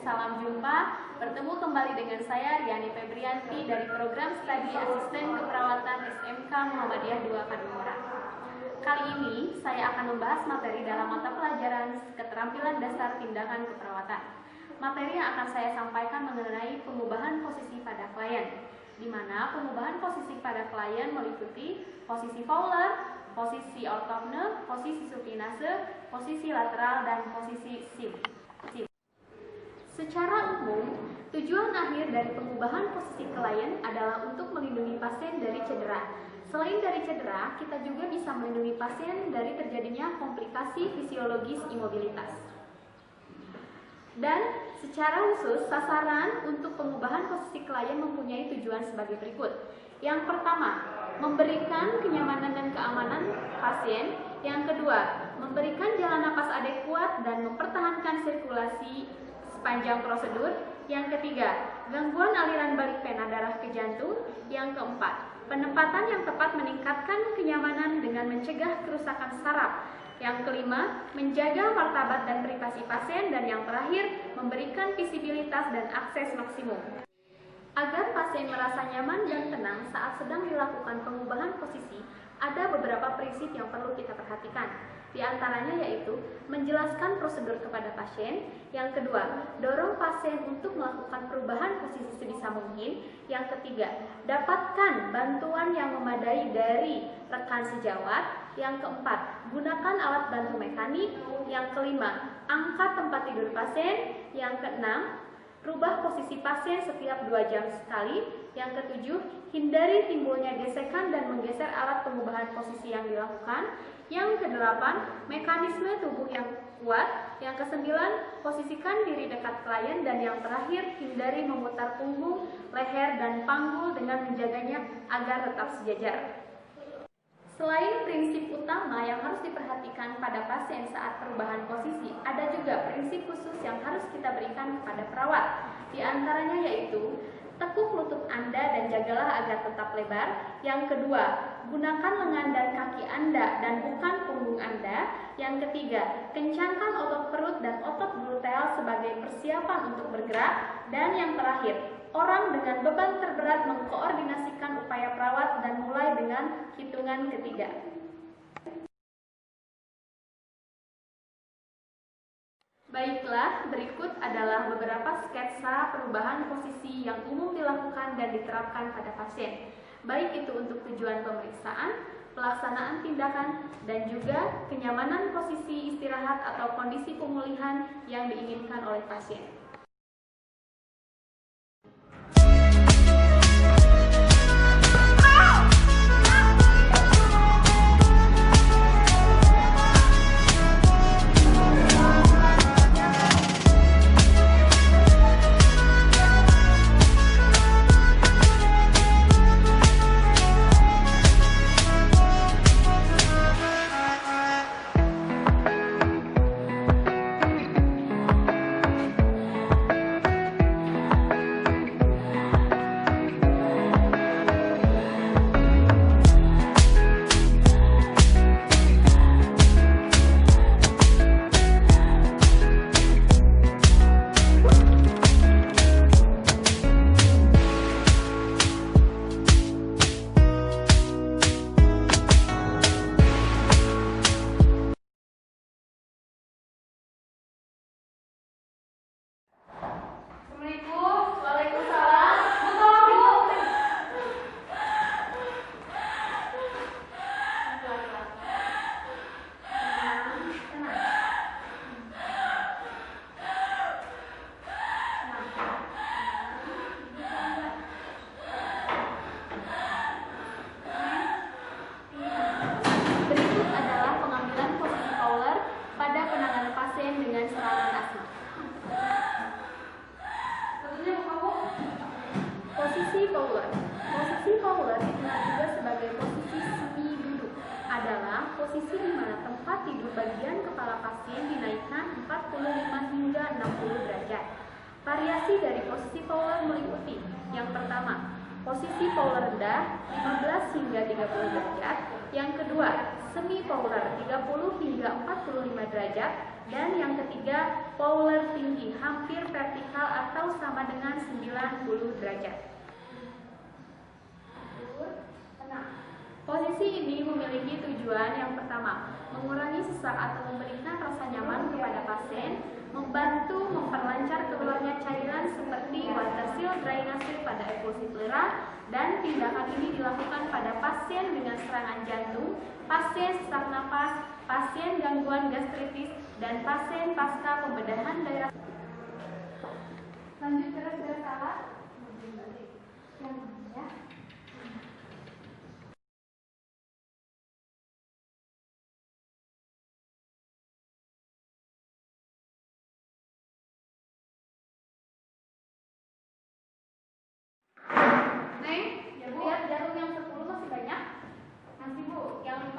salam jumpa. Bertemu kembali dengan saya Riani Febrianti dari program studi asisten keperawatan SMK Muhammadiyah 2 Kadungora. Kali ini saya akan membahas materi dalam mata pelajaran keterampilan dasar tindakan keperawatan. Materi yang akan saya sampaikan mengenai pengubahan posisi pada klien, di mana pengubahan posisi pada klien meliputi posisi Fowler, posisi orthogne, posisi supinase, posisi lateral, dan posisi sim. Secara umum, tujuan akhir dari pengubahan posisi klien adalah untuk melindungi pasien dari cedera. Selain dari cedera, kita juga bisa melindungi pasien dari terjadinya komplikasi fisiologis imobilitas. Dan secara khusus, sasaran untuk pengubahan posisi klien mempunyai tujuan sebagai berikut. Yang pertama, memberikan kenyamanan dan keamanan pasien. Yang kedua, memberikan jalan napas adekuat dan mempertahankan sirkulasi sepanjang prosedur. Yang ketiga, gangguan aliran balik pena darah ke jantung. Yang keempat, penempatan yang tepat meningkatkan kenyamanan dengan mencegah kerusakan saraf. Yang kelima, menjaga martabat dan privasi pasien. Dan yang terakhir, memberikan visibilitas dan akses maksimum. Agar pasien merasa nyaman dan tenang saat sedang dilakukan pengubahan posisi, ada beberapa prinsip yang perlu kita perhatikan. Di antaranya yaitu menjelaskan prosedur kepada pasien. Yang kedua, dorong pasien untuk melakukan perubahan posisi sebisa mungkin. Yang ketiga, dapatkan bantuan yang memadai dari rekan sejawat. Yang keempat, gunakan alat bantu mekanik. Yang kelima, angkat tempat tidur pasien. Yang keenam, rubah posisi pasien setiap 2 jam sekali. Yang ketujuh, hindari timbulnya gesekan dan menggeser alat pengubahan posisi yang dilakukan. Yang kedelapan, mekanisme tubuh yang kuat. Yang kesembilan, posisikan diri dekat klien. Dan yang terakhir, hindari memutar punggung, leher, dan panggul dengan menjaganya agar tetap sejajar. Selain prinsip utama yang harus diperhatikan pada pasien saat perubahan posisi, ada juga prinsip khusus yang harus kita berikan kepada perawat. Di antaranya yaitu, tekuk lutut Anda dan jagalah agar tetap lebar. Yang kedua, gunakan lengan dan kaki Anda dan bukan punggung Anda. Yang ketiga, kencangkan otot perut dan otot gluteal sebagai persiapan untuk bergerak. Dan yang terakhir, orang dengan beban terberat mengkoordinasikan upaya perawat dan mulai dengan hitungan ketiga. Baiklah, berikut adalah beberapa sketsa perubahan posisi yang umum dilakukan dan diterapkan pada pasien, baik itu untuk tujuan pemeriksaan, pelaksanaan tindakan, dan juga kenyamanan posisi istirahat atau kondisi pemulihan yang diinginkan oleh pasien. Posisi Fowler dikenal juga sebagai posisi semi duduk, adalah posisi di mana tempat tidur bagian kepala pasien dinaikkan 45 hingga 60 derajat. Variasi dari posisi Fowler meliputi: yang pertama, posisi Fowler rendah 15 hingga 30 derajat. Yang kedua, semi Fowler 30 hingga 45 derajat. Dan yang ketiga, Fowler tinggi hampir vertikal 90 derajat. Posisi ini memiliki tujuan yang pertama, mengurangi sesak atau memberikan rasa nyaman kepada pasien, membantu memperlancar keluarnya cairan seperti water seal drainase pada eklusi pleura, dan tindakan ini dilakukan pada pasien dengan serangan jantung, pasien sesak napas, pasien gangguan gastritis, dan pasien pasca pembedahan daerah. Lanjut terus ke salah. Lihat jarum yang 10 masih banyak? Masih Bu. Yang 5?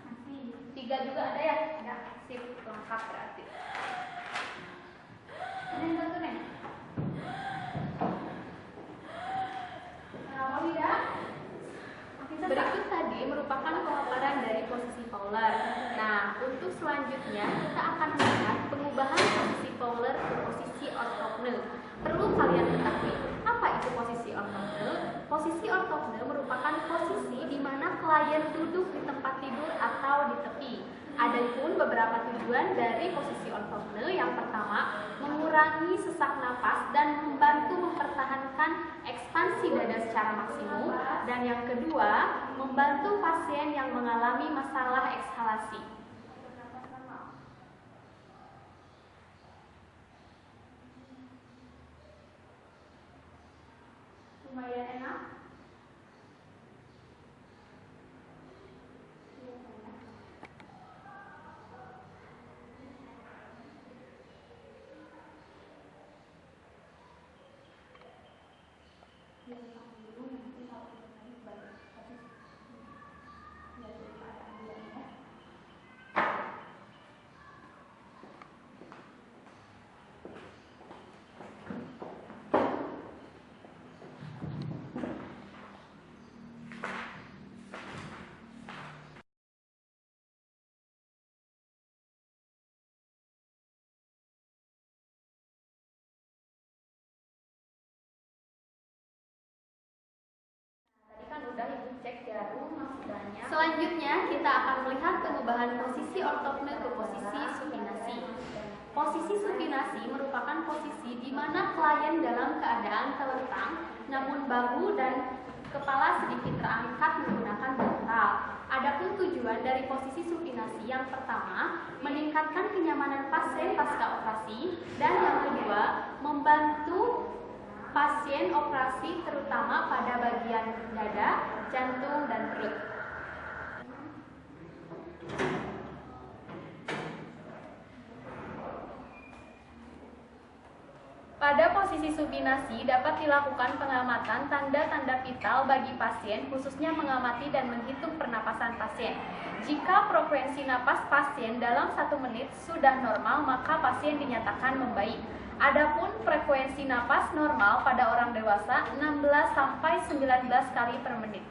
Masih. 3 juga ada ya? Ada. Sip, lengkap berarti. Ini yang satu nih. Kenapa tidak? Berikut tadi merupakan pemaparan dari posisi Fowler. Nah, untuk selanjutnya kita akan melihat pengubahan posisi Fowler ke posisi orthogne. Perlu kalian ketahui, apa itu posisi orthogne? Posisi orthogne merupakan posisi di mana klien duduk di tempat tidur atau di tepi. Adapun beberapa tujuan dari posisi orthogne, yang pertama, mengurangi sesak napas dan membantu mempertahankan ekspansi dada secara maksimum, dan yang kedua, membantu pasien yang mengalami masalah ekshalasi. Lumayan enak. Udah Ibu cek jarum masih banyak. Selanjutnya kita akan melihat pengubahan posisi orthogne ke posisi supinasi. Posisi supinasi merupakan posisi di mana klien dalam keadaan telentang, namun bahu dan kepala sedikit terangkat menggunakan bantal. Adapun tujuan dari posisi supinasi, yang pertama, meningkatkan kenyamanan pasien pasca operasi, dan yang kedua, membantu pasien operasi terutama pada bagian dada, jantung, dan perut. Pada posisi supinasi dapat dilakukan pengamatan tanda-tanda vital bagi pasien, khususnya mengamati dan menghitung pernapasan pasien. Jika frekuensi napas pasien dalam 1 menit sudah normal, maka pasien dinyatakan membaik. Adapun frekuensi napas normal pada orang dewasa 16-19 kali per menit.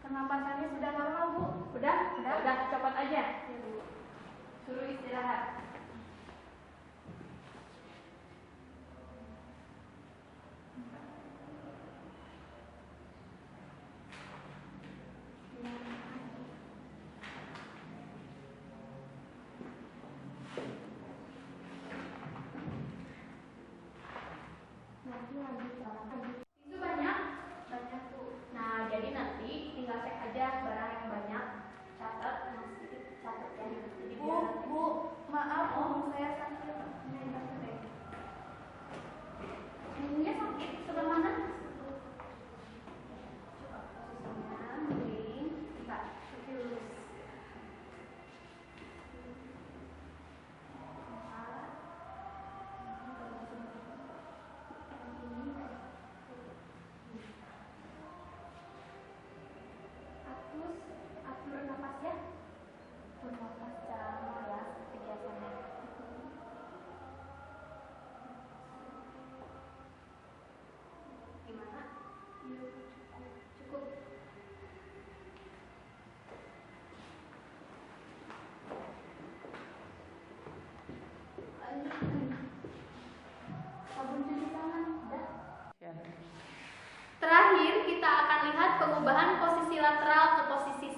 Pernapasannya sudah normal, Bu? Udah, copot aja. Suruh istirahat.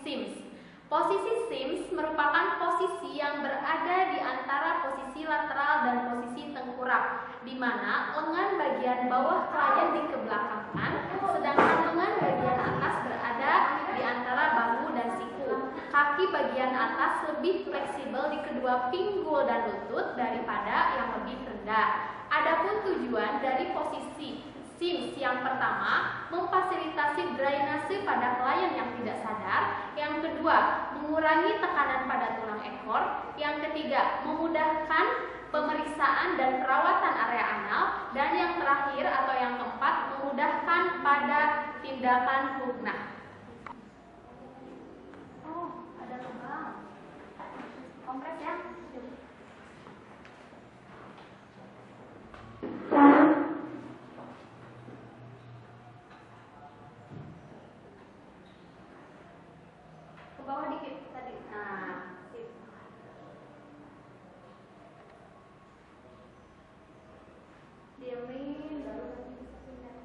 Sims. Posisi Sims merupakan posisi yang berada di antara posisi lateral dan posisi tengkurap, di mana lengan bagian bawah klien dikebelakangkan, sedangkan lengan bagian atas berada di antara bahu dan siku. Kaki bagian atas lebih fleksibel di kedua pinggul dan lutut daripada yang lebih rendah. Adapun tujuan dari posisi Sims yang pertama, memfasilitasi drainase pada klien yang tidak sadar. Yang kedua, mengurangi tekanan pada tulang ekor. Yang ketiga, memudahkan pemeriksaan dan perawatan area anal. Dan yang terakhir atau yang keempat, memudahkan pada tindakan purna. Oh, ada lubang. Kompres ya. Ke bawah dikit tadi. Nah, sip. Diamin baru pindah.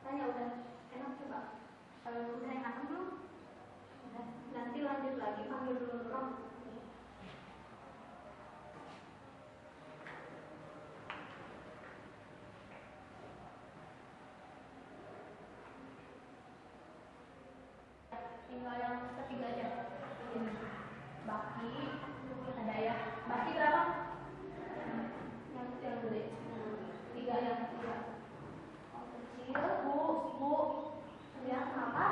Tanya udah enak coba. Kalau udah enak belum? Udah. Nanti lanjut lagi panggil dulu Rom. Tinggal yang ketiga aja. Baki ada ya. Baki berapa? Yang gede. Tiga ya. Tiga. Bu, ya kenapa?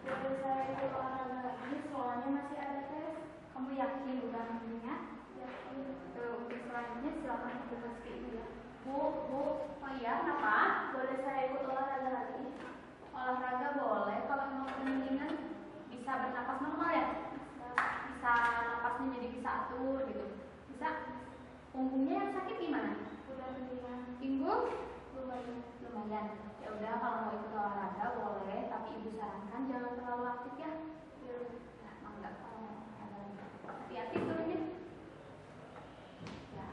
Jadi saya ikut olahraga lagi, soalnya masih ada tes. Kamu yakin udah ambilnya? Yakin. Untuk selanjutnya silakan dimasukin ya. Bu, oh iya kenapa? Boleh saya ikut olahraga lagi? Olahraga boleh, kalau mau pendingan bisa bernapas normal ya? Bisa napasnya jadi bisa atur gitu. Bisa? Punggungnya yang sakit gimana? Udah mendingan. Pinggul? Lumayan. Ya udah kalau mau ikut olahraga boleh, tapi ibu sarankan jangan terlalu aktif ya. Nah, enggak kalau hati-hati turunnya. Ya.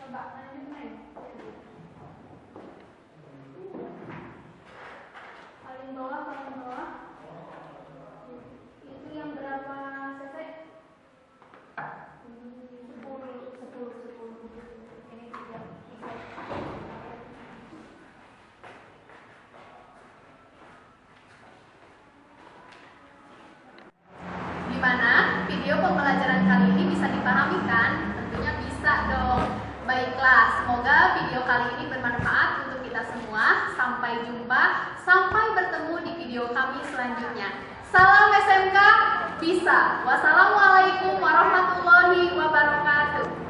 Coba lanjut main. Paling bawah. Itu yang berapa cc? 10. Ini 3. Gimana? Video pembelajaran kali ini bisa dipahami kan? Tentunya bisa dong. Baiklah, semoga video kali ini bermanfaat untuk kita semua. Sampai jumpa, sampai bertemu di video kami selanjutnya. Salam SMK bisa. Wassalamualaikum warahmatullahi wabarakatuh.